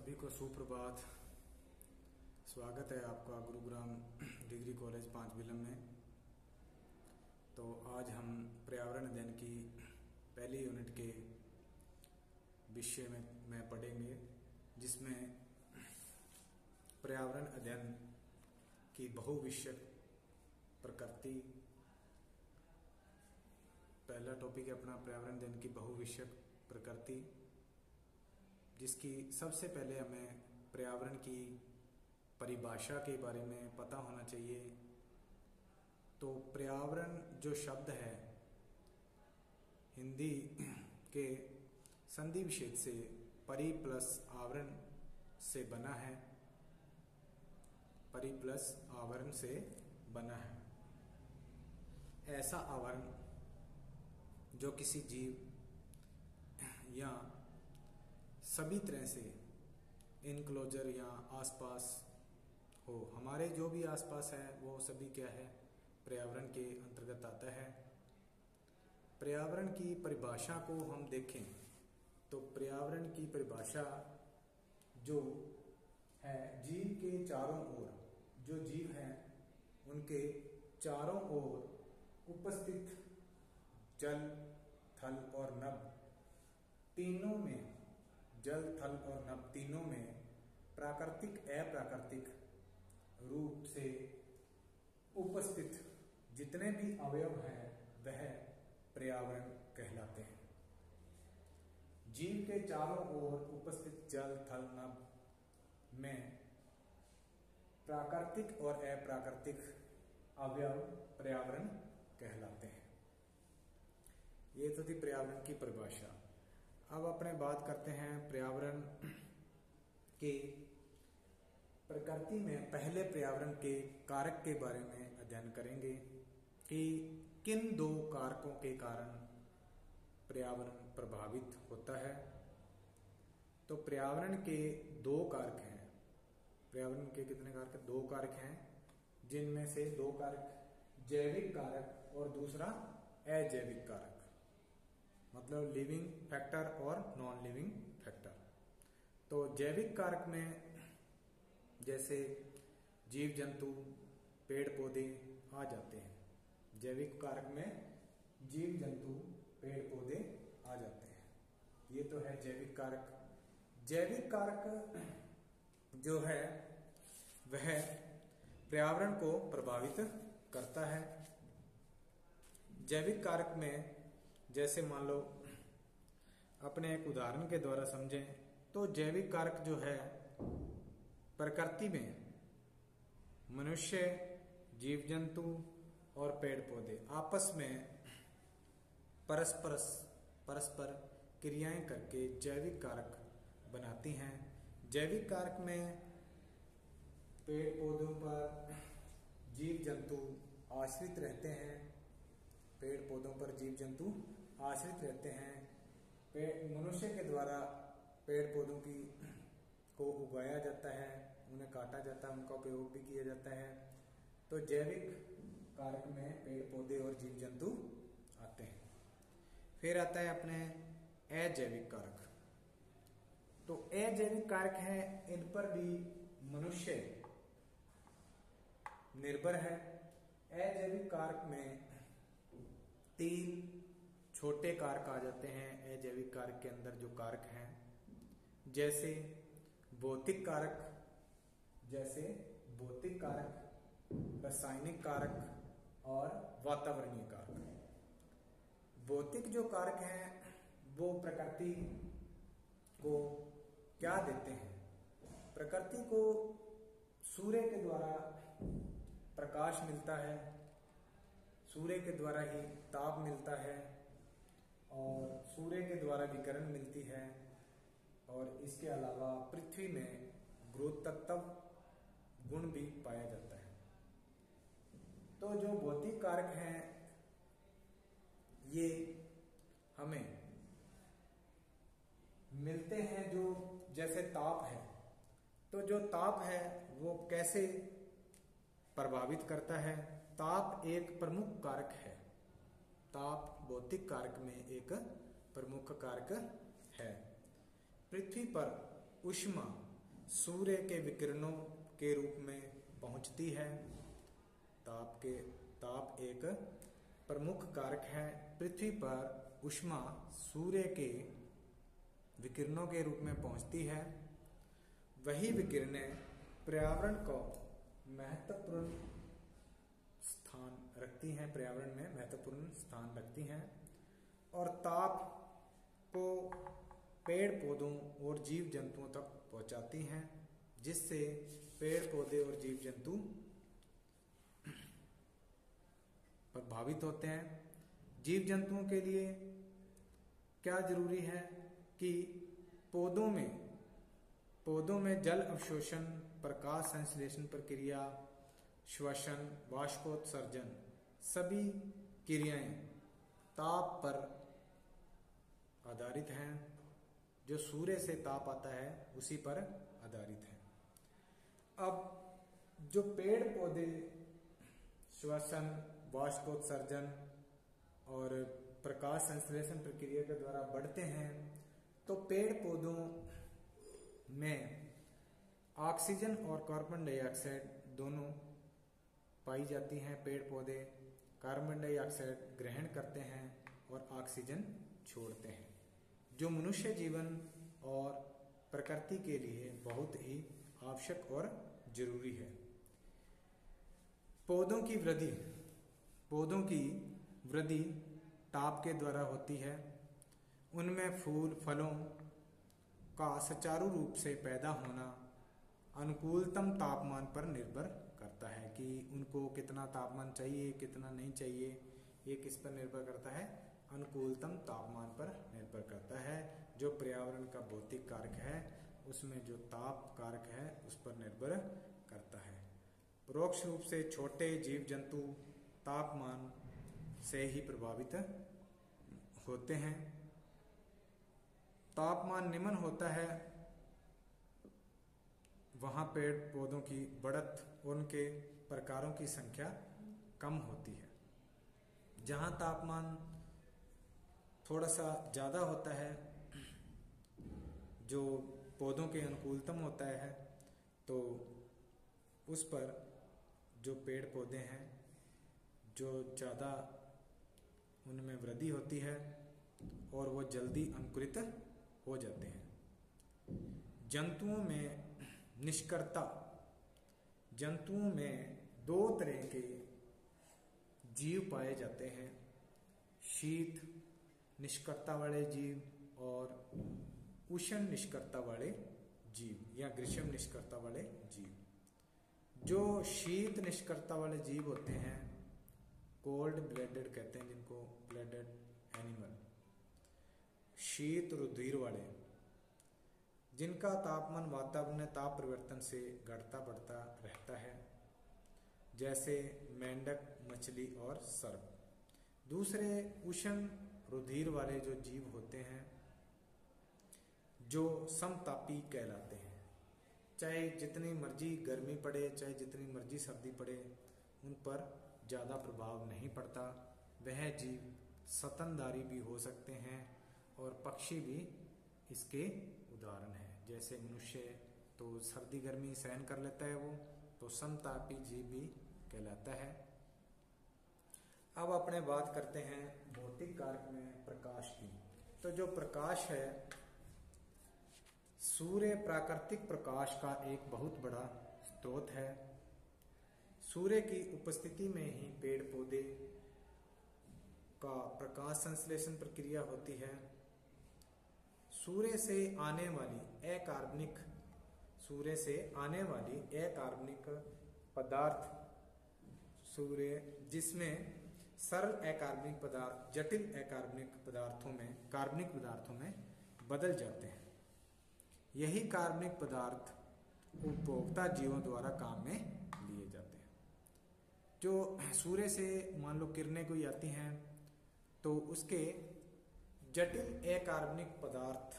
सभी को सुप्रभात। स्वागत है आपका गुरुग्राम डिग्री कॉलेज 5 बिलम में। तो आज हम पर्यावरण अध्ययन की पहली यूनिट के विषय में पढ़ेंगे, जिसमें पर्यावरण अध्ययन की बहुविषयक प्रकृति। पहला टॉपिक है अपना पर्यावरण अध्ययन की बहुविषयक प्रकृति, जिसकी सबसे पहले हमें पर्यावरण की परिभाषा के बारे में पता होना चाहिए। तो पर्यावरण जो शब्द है हिंदी के संधि विच्छेद से परि प्लस आवरण से बना है। परि प्लस आवरण से बना है ऐसा आवरण जो किसी जीव या सभी तरह से इनक्लोजर या आसपास हो। हमारे जो भी आसपास है वो सभी क्या है, पर्यावरण के अंतर्गत आता है। पर्यावरण की परिभाषा को हम देखें तो पर्यावरण की परिभाषा जो है, जीव के चारों ओर, जो जीव हैं उनके चारों ओर उपस्थित जल, थल और नभ तीनों में, जल, थल और नभ तीनों में प्राकृतिक अप्राकृतिक रूप से उपस्थित जितने भी अवयव हैं वह पर्यावरण कहलाते हैं। जीव के चारों ओर उपस्थित जल, थल, नभ में प्राकृतिक और अप्राकृतिक अवयव पर्यावरण कहलाते हैं। ये तो थी पर्यावरण की परिभाषा। अब अपने बात करते हैं पर्यावरण के प्रकृति में। पहले पर्यावरण के कारक के बारे में अध्ययन करेंगे कि किन दो कारकों के कारण पर्यावरण प्रभावित होता है। तो पर्यावरण के दो कारक हैं। पर्यावरण के कितने कारक? दो कारक हैं, जिनमें से दो कारक जैविक कारक और दूसरा अजैविक कारक, मतलब लिविंग फैक्टर और नॉन लिविंग फैक्टर। तो जैविक कारक में जैसे जीव जंतु, पेड़ पौधे आ जाते हैं। जैविक कारक में जीव जंतु, पेड़ पौधे आ जाते हैं। ये तो है जैविक कारक। जैविक कारक जो है वह पर्यावरण को प्रभावित करता है। जैविक कारक में जैसे मान लो, अपने एक उदाहरण के द्वारा समझें तो जैविक कारक जो है प्रकृति में मनुष्य, जीव जंतु और पेड़ पौधे आपस में परस्पर क्रियाएं करके जैविक कारक बनाती हैं। जैविक कारक में पेड़ पौधों पर जीव जंतु आश्रित रहते हैं। पेड़ पौधों पर जीव जंतु आश्रित रहते हैं। मनुष्य के द्वारा पेड़ पौधों को उगाया जाता है, उन्हें काटा जाता है, उनका उपयोग भी किया जाता है। तो जैविक कारक में पेड़ पौधे और जीव जंतु आते हैं। फिर आता है अपने अजैविक कारक। तो अजैविक कारक हैं, इन पर भी मनुष्य निर्भर है। अजैविक कारक में 3 छोटे कारक आ जाते हैं। अजैविक कारक के अंदर जो कारक हैं, जैसे भौतिक कारक, रासायनिक कारक और वातावरणीय कारक। भौतिक जो कारक हैं वो प्रकृति को क्या देते हैं? प्रकृति को सूर्य के द्वारा प्रकाश मिलता है, सूर्य के द्वारा ही ताप मिलता है और सूर्य के द्वारा विकिरण मिलती है। और इसके अलावा पृथ्वी में गुरुत्वाकर्षण गुण भी पाया जाता है। तो जो भौतिक कारक हैं ये हमें मिलते हैं, जो जैसे ताप है। तो जो ताप है वो कैसे प्रभावित करता है? ताप एक प्रमुख कारक है। ताप भौतिक कारक में एक प्रमुख कारक है। पृथ्वी पर ऊष्मा सूर्य के विकिरणों के रूप में पहुंचती है। ताप एक प्रमुख कारक है। पृथ्वी पर ऊष्मा सूर्य के विकिरणों के रूप में पहुंचती है। वही विकिरणें पर्यावरण को महत्वपूर्ण स्थान रखती हैं, पर्यावरण में महत्वपूर्ण स्थान रखती हैं और ताप को पेड़ पौधों और जीव जंतुओं तक पहुंचाती हैं, जिससे पेड़ पौधे और जीव जंतु प्रभावित होते हैं। जीव जंतुओं के लिए क्या जरूरी है कि पौधों में जल अवशोषण, प्रकाश संश्लेषण प्रक्रिया, श्वसन, वाष्पोत्सर्जन सभी क्रियाएं ताप पर आधारित हैं। जो सूर्य से ताप आता है उसी पर आधारित है। अब जो पेड़ पौधे श्वसन, वाष्पोत्सर्जन और प्रकाश संश्लेषण प्रक्रिया के द्वारा बढ़ते हैं, तो पेड़ पौधों में ऑक्सीजन और कार्बन डाइऑक्साइड दोनों पाई जाती हैं। पेड़ पौधे कार्बन डाइऑक्साइड ग्रहण करते हैं और ऑक्सीजन छोड़ते हैं, जो मनुष्य जीवन और प्रकृति के लिए बहुत ही आवश्यक और जरूरी है। पौधों की वृद्धि ताप के द्वारा होती है। उनमें फूल फलों का सुचारू रूप से पैदा होना अनुकूलतम तापमान पर निर्भर करता है कि उनको कितना तापमान चाहिए, कितना नहीं चाहिए, ये किस पर निर्भर करता है? अनुकूलतम तापमान पर निर्भर करता है। जो पर्यावरण का भौतिक कारक है उसमें जो ताप कारक है उस पर निर्भर करता है। परोक्ष रूप से छोटे जीव जंतु तापमान से ही प्रभावित होते हैं। तापमान निम्न होता है वहां पेड़ पौधों की बढ़त और उनके प्रकारों की संख्या कम होती है। जहां तापमान थोड़ा सा ज्यादा होता है, जो पौधों के अनुकूलतम होता है, तो उस पर जो पेड़ पौधे हैं जो ज्यादा उनमें वृद्धि होती है और वो जल्दी अंकुरित हो जाते हैं। जंतुओं में दो तरह के जीव पाए जाते हैं, शीत निष्कर्ता वाले जीव और उष्ण निष्कर्ता वाले जीव या ग्रीष्म निष्कर्ता वाले जीव। जो शीत निष्कर्ता वाले जीव होते हैं, कोल्ड ब्लडेड कहते हैं जिनको, ब्लडेड एनिमल, शीत रुधिर वाले, जिनका तापमान वातावरण में ताप परिवर्तन से घटता बढ़ता रहता है, जैसे मेंढक, मछली और सर्प। दूसरे उष्ण रुधिर वाले जो जीव होते हैं जो समतापी कहलाते हैं। चाहे जितनी मर्जी गर्मी पड़े, चाहे जितनी मर्जी सर्दी पड़े, उन पर ज्यादा प्रभाव नहीं पड़ता। वह जीव स्तनधारी भी हो सकते हैं और पक्षी भी इसके उदाहरण हैं। जैसे मनुष्य तो सर्दी गर्मी सहन कर लेता है, वो तो समतापी जीव भी कहलाता है। अब अपने बात करते हैं भौतिक कारक में प्रकाश की। तो जो प्रकाश है, सूर्य प्राकृतिक प्रकाश का एक बहुत बड़ा स्रोत है। सूर्य की उपस्थिति में ही पेड़ पौधे का प्रकाश संश्लेषण प्रक्रिया होती है। सूर्य से आने वाली अकार्बनिक पदार्थ, जिसमें सरल अकार्बनिक पदार्थ जटिल कार्बनिक पदार्थों में बदल जाते हैं। यही कार्बनिक पदार्थ उपभोक्ता जीवों द्वारा काम में लिए जाते हैं। जो सूर्य से मान लो किरणें कोई आती हैं, तो उसके सरल अकार्बनिक पदार्थ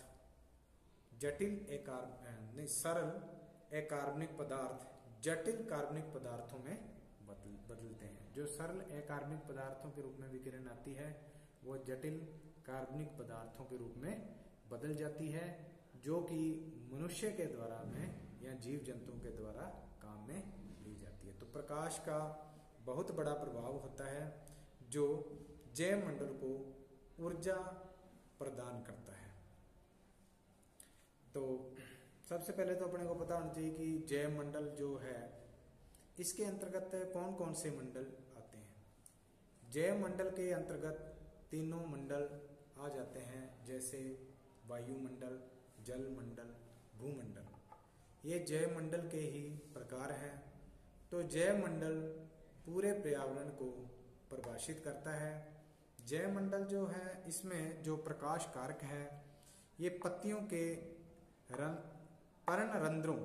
जटिल कार्बनिक पदार्थों में बदलते हैं। जो सरल अकार्बनिक पदार्थों के रूप में विकिरण आती है, वो जटिल कार्बनिक पदार्थों के रूप में बदल जाती है, जो कि मनुष्य के द्वारा में या जीव जंतुओं के द्वारा काम में ली जाती है। तो प्रकाश का बहुत बड़ा प्रभाव होता है जो जैव मंडल को ऊर्जा प्रदान करता है। तो सबसे पहले तो अपने को पता होना चाहिए कि जैव मंडल जो है इसके अंतर्गत कौन कौन से मंडल आते हैं। जैव मंडल के अंतर्गत तीनों मंडल आ जाते हैं, जैसे वायुमंडल, जल मंडल, भूमंडल। ये जैव मंडल के ही प्रकार हैं। तो जैव मंडल पूरे पर्यावरण को परिभाषित करता है। जैव मंडल जो है इसमें जो प्रकाश कारक है ये पत्तियों के पर्णरंध्रों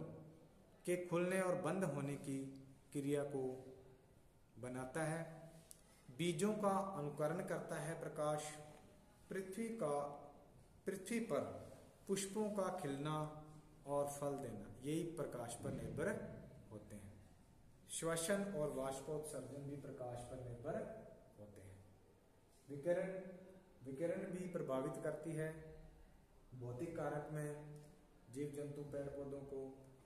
के खुलने और बंद होने की क्रिया को बनाता है। बीजों का अनुकरण करता है प्रकाश। पृथ्वी पर पुष्पों का खिलना और फल देना, यही प्रकाश पर निर्भर होते हैं। श्वसन और वाष्पोत्सर्जन भी प्रकाश पर निर्भर होते हैं। विकिरण भी प्रभावित करती है भौतिक कारक में जीव जंतु पेड़ पौधों को।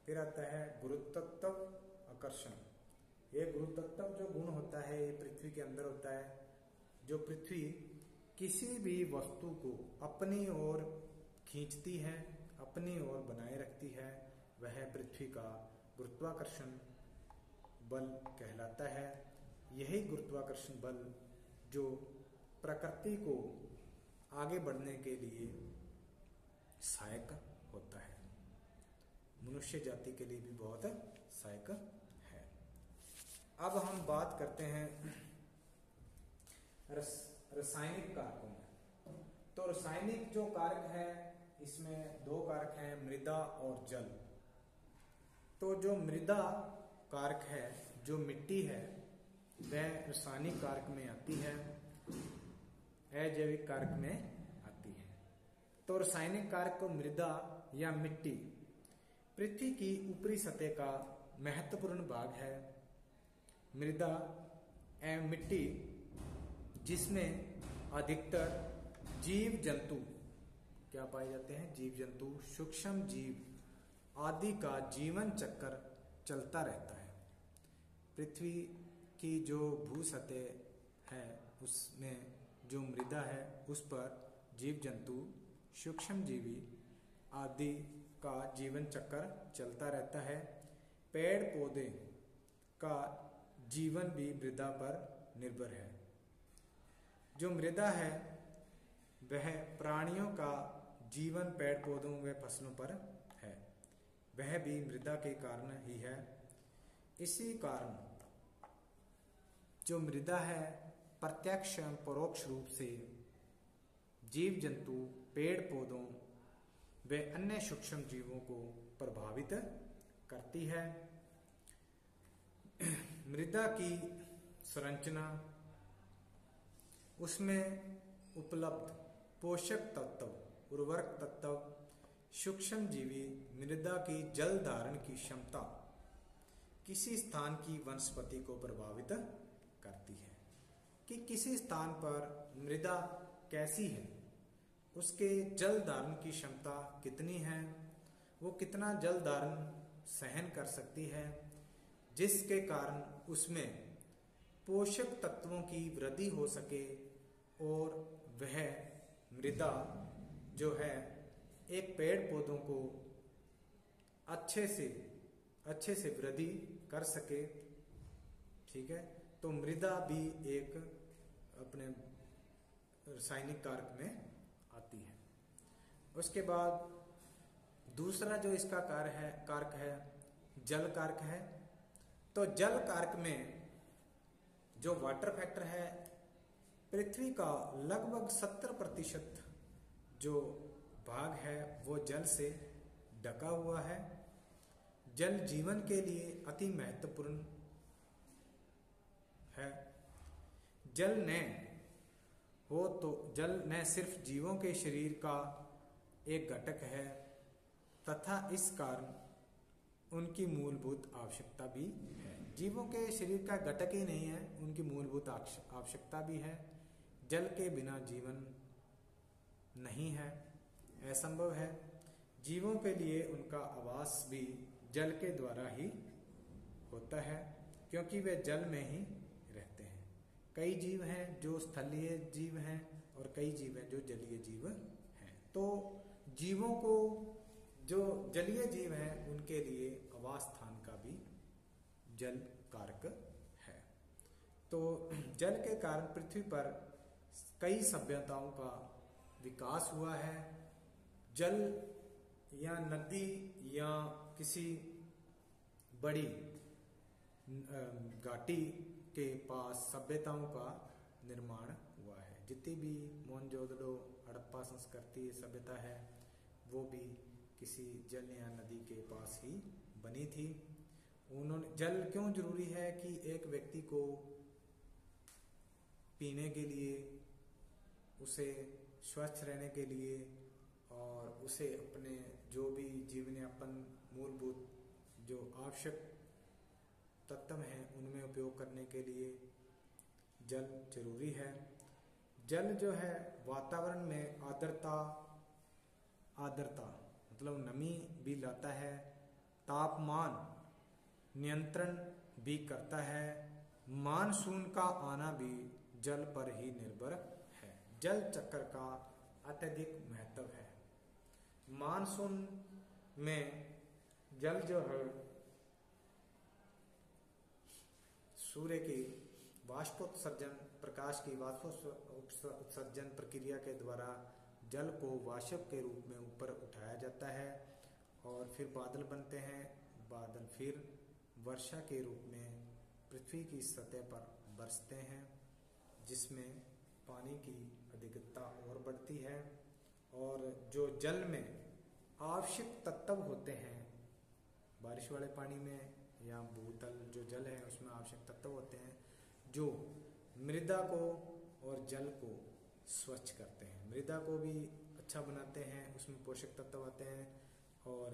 फिर आता है गुरुत्व आकर्षण। ये गुरुत्व जो गुण होता है ये पृथ्वी के अंदर होता है। जो पृथ्वी किसी भी वस्तु को अपनी ओर खींचती है, अपनी ओर बनाए रखती है, वह पृथ्वी का गुरुत्वाकर्षण बल कहलाता है। यही गुरुत्वाकर्षण बल जो प्रकृति को आगे बढ़ने के लिए सहायक होता है, मनुष्य जाति के लिए भी बहुत सहायक है। अब हम बात करते हैं रासायनिक कारकों में। तो रासायनिक जो कारक है इसमें दो कारक हैं, मृदा और जल। तो जो मृदा कारक है, जो मिट्टी है, वह रासायनिक कारक में आती है, अजैविक कारक में आती है। तो रासायनिक कारक को मृदा या मिट्टी पृथ्वी की ऊपरी सतह का महत्वपूर्ण भाग है। मृदा एवं मिट्टी जिसमें अधिकतर जीव जंतु क्या पाए जाते हैं, जीव जंतु, सूक्ष्म जीव आदि का जीवन चक्र चलता रहता है। पृथ्वी की जो भू सतह है उसमें जो मृदा है उस पर जीव जंतु, सूक्ष्म जीवी आदि का जीवन चक्र चलता रहता है। पेड़ पौधे का जीवन भी मृदा पर निर्भर है। जो मृदा है वह प्राणियों का जीवन पेड़ पौधों व फसलों पर है, वह भी मृदा के कारण ही है। इसी कारण जो मृदा है प्रत्यक्ष एवं परोक्ष रूप से जीव जंतु, पेड़ पौधों व अन्य सूक्ष्म जीवों को प्रभावित करती है। मृदा की संरचना, उसमें उपलब्ध पोषक तत्व, उर्वरक तत्व, सूक्ष्म जीवी, मृदा की जल धारण की क्षमता किसी स्थान की वनस्पति को प्रभावित करती है कि किसी स्थान पर मृदा कैसी है, उसके जल धारण की क्षमता कितनी है, वो कितना जल धारण सहन कर सकती है, जिसके कारण उसमें पोषक तत्वों की वृद्धि हो सके और वह मृदा जो है एक पेड़ पौधों को अच्छे से वृद्धि कर सके। ठीक है, तो मृदा भी एक अपने रासायनिक कारक में आती है। उसके बाद दूसरा जो इसका कारक है जल कारक है। तो जल कारक में जो वाटर फैक्टर है, पृथ्वी का लगभग 70% जो भाग है वो जल से ढका हुआ है। जल जीवन के लिए अति महत्वपूर्ण है। जल न हो तो जल न सिर्फ जीवों के शरीर का एक घटक है तथा इस कारण उनकी मूलभूत आवश्यकता भी है। जीवों के शरीर का घटक ही नहीं है, उनकी मूलभूत आवश्यकता भी है। जल के बिना जीवन नहीं है, असंभव है। जीवों के लिए उनका आवास भी जल के द्वारा ही होता है, क्योंकि वे जल में ही रहते हैं। कई जीव हैं जो स्थलीय जीव हैं और कई जीव हैं जो जलीय जीव हैं। तो जीवों को, जो जलीय जीव हैं उनके लिए आवास स्थान का भी जल कारक है। तो जल के कारण पृथ्वी पर कई सभ्यताओं का विकास हुआ है। जल या नदी या किसी बड़ी घाटी के पास सभ्यताओं का निर्माण हुआ है। जितनी भी मोहनजोदड़ो, हड़प्पा संस्कृति सभ्यता है, वो भी किसी जल या नदी के पास ही बनी थी। उन्होंने, जल क्यों जरूरी है कि एक व्यक्ति को पीने के लिए, उसे स्वस्थ रहने के लिए और उसे अपने जो भी जीवन यापन मूलभूत जो आवश्यक तत्व हैं उनमें उपयोग करने के लिए जल जरूरी है। जल जो है वातावरण में आर्द्रता मतलब नमी भी लाता है, तापमान नियंत्रण भी करता है, मानसून का आना भी जल पर ही निर्भर है। जल चक्र का अत्यधिक महत्व है। मानसून में जल जो है सूर्य की वाष्पोत्सर्जन, प्रकाश की वाष्पोत्सर्जन प्रक्रिया के द्वारा जल को वाष्प के रूप में ऊपर उठाया जाता है और फिर बादल बनते हैं। बादल फिर वर्षा के रूप में पृथ्वी की सतह पर बरसते हैं, जिसमें पानी की अधिकता और बढ़ती है। और जो जल में आवश्यक तत्व होते हैं, बारिश वाले पानी में या भूतल जो जल है उसमें आवश्यक तत्व होते हैं जो मृदा को और जल को स्वच्छ करते हैं, मृदा को भी अच्छा बनाते हैं, उसमें पोषक तत्व आते हैं और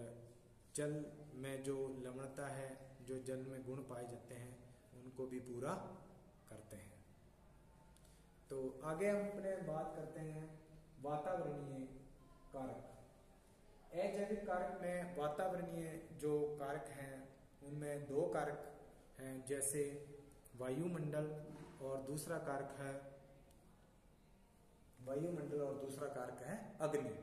जल में जो लवणता है, जो जल में गुण पाए जाते हैं, उनको भी पूरा करते हैं। तो आगे हम अपने बात करते हैं वातावरणीय कारक। अजैविक कारक में वातावरणीय जो कारक हैं उनमें दो कारक हैं, जैसे वायुमंडल और दूसरा कारक है अग्नि।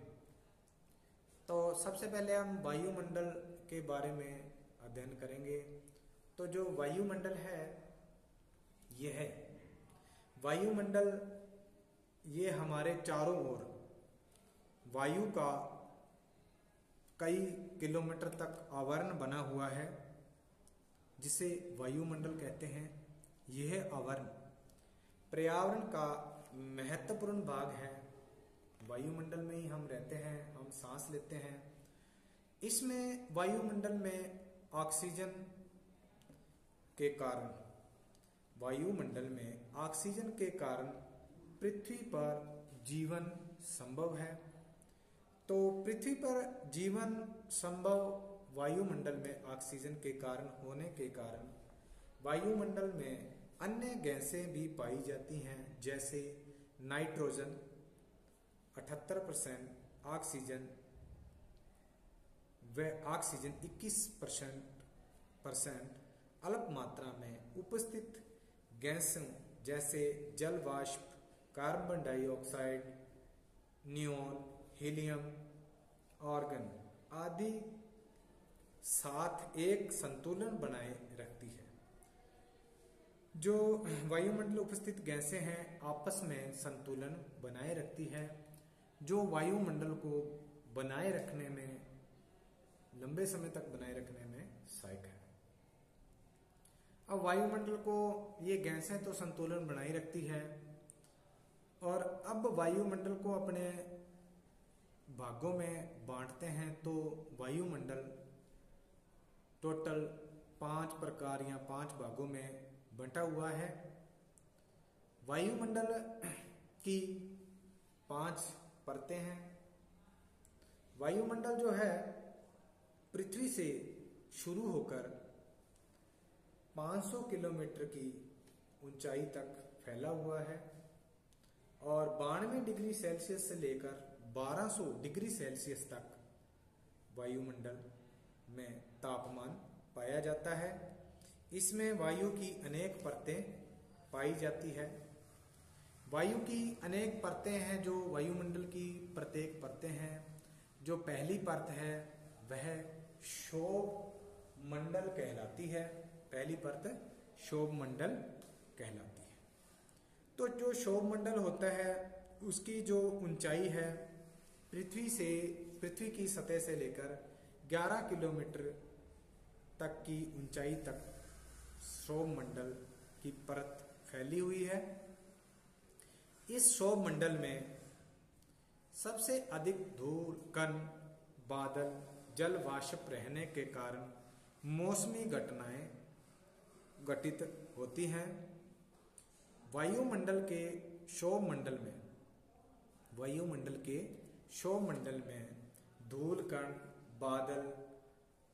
तो सबसे पहले हम वायुमंडल के बारे में अध्ययन करेंगे। तो जो वायुमंडल है, ये है वायुमंडल, ये हमारे चारों ओर वायु का कई किलोमीटर तक आवरण बना हुआ है, जिसे वायुमंडल कहते हैं। यह आवरण पर्यावरण का महत्वपूर्ण भाग है। वायुमंडल में ही हम रहते हैं, हम सांस लेते हैं। इसमें वायुमंडल में ऑक्सीजन के कारण, वायुमंडल में ऑक्सीजन के कारण पृथ्वी पर जीवन संभव है। तो पृथ्वी पर जीवन संभव वायुमंडल में ऑक्सीजन के कारण होने के कारण वायुमंडल में अन्य गैसें भी पाई जाती हैं, जैसे नाइट्रोजन 78%, ऑक्सीजन व ऑक्सीजन 21% अल्प मात्रा में उपस्थित गैसों जैसे जल वाष्प, carbon dioxide, neon, helium, argon आदि साथ एक संतुलन बनाए रखती है। जो वायुमंडल उपस्थित गैसें हैं आपस में संतुलन बनाए रखती है, जो वायुमंडल को बनाए रखने में, लंबे समय तक बनाए रखने में सहायक है। अब वायुमंडल को ये गैसें तो संतुलन बनाए रखती है, और अब वायुमंडल को अपने भागों में बांटते हैं। तो वायुमंडल टोटल 5 प्रकार या 5 भागों में बंटा हुआ है। वायुमंडल की 5 परतें हैं। वायुमंडल जो है पृथ्वी से शुरू होकर 500 किलोमीटर की ऊंचाई तक फैला हुआ है और 92 डिग्री सेल्सियस से लेकर 1200 डिग्री सेल्सियस तक वायुमंडल में तापमान पाया जाता है। इसमें वायु की अनेक परतें पाई जाती है। वायु की अनेक परतें हैं जो वायुमंडल की प्रत्येक परतें हैं। जो पहली परत है वह क्षोभ मंडल कहलाती है। पहली परत क्षोभ मंडल कहलाती है। तो जो क्षोभ मंडल होता है उसकी जो ऊंचाई है पृथ्वी की सतह से लेकर 11 किलोमीटर तक की ऊंचाई तक क्षोभ मंडल की परत फैली हुई है। इस क्षोभ मंडल में सबसे अधिक धूल, कण, बादल, जल वाष्प रहने के कारण मौसमी घटनाएं घटित होती हैं। वायुमंडल के क्षोभ मंडल में धूल, कण, बादल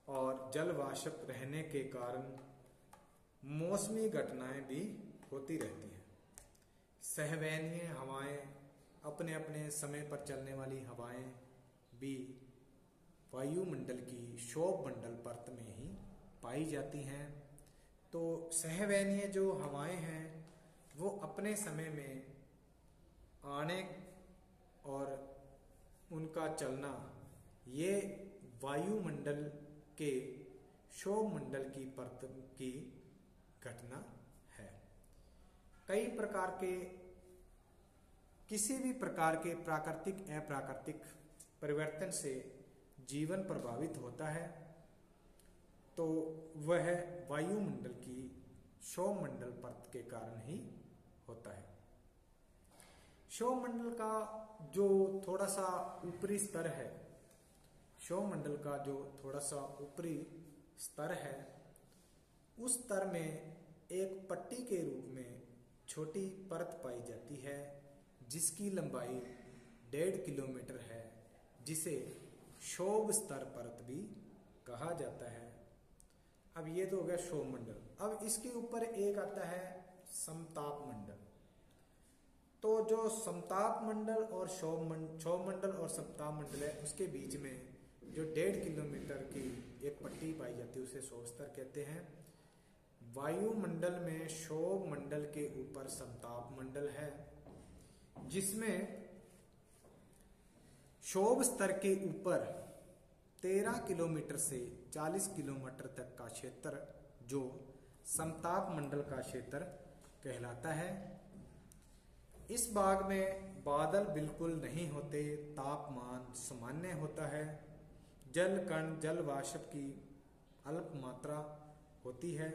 और जल वाष्प रहने के कारण मौसमी घटनाएं भी होती रहती हैं। सहवैनीय हवाएं, अपने अपने समय पर चलने वाली हवाएं भी वायुमंडल की क्षोभ मंडल परत में ही पाई जाती हैं। तो सहवैनीय जो हवाएं हैं वो अपने समय में आने और उनका चलना ये वायुमंडल के क्षोभ मंडल की परत की घटना है। कई प्रकार के किसी भी प्रकार के प्राकृतिक अप्राकृतिक परिवर्तन से जीवन प्रभावित होता है तो वह वायुमंडल की क्षोभ मंडल परत के कारण ही होता है। क्षोभ मंडल का जो थोड़ा सा ऊपरी स्तर है, क्षोभ मंडल का जो थोड़ा सा ऊपरी स्तर है, उस स्तर में एक पट्टी के रूप में छोटी परत पाई जाती है जिसकी लंबाई 1.5 किलोमीटर है, जिसे क्षोभ स्तर परत भी कहा जाता है। अब ये तो हो गया क्षोभ मंडल। अब इसके ऊपर एक आता है समताप मंडल। तो जो समताप मंडल और क्षोभ मंडल और समताप मंडल है उसके बीच में जो 1.5 किलोमीटर की एक पट्टी पाई जाती है उसे क्षोभ स्तर कहते हैं। वायुमंडल में क्षोभ मंडल के ऊपर समताप मंडल है जिसमें क्षोभ स्तर के ऊपर 13 किलोमीटर से 40 किलोमीटर तक का क्षेत्र जो समताप मंडल का क्षेत्र कहलाता है। इस भाग में बादल बिल्कुल नहीं होते, तापमान सामान्य होता है, जल कण, जल वाष्प की अल्प मात्रा होती है।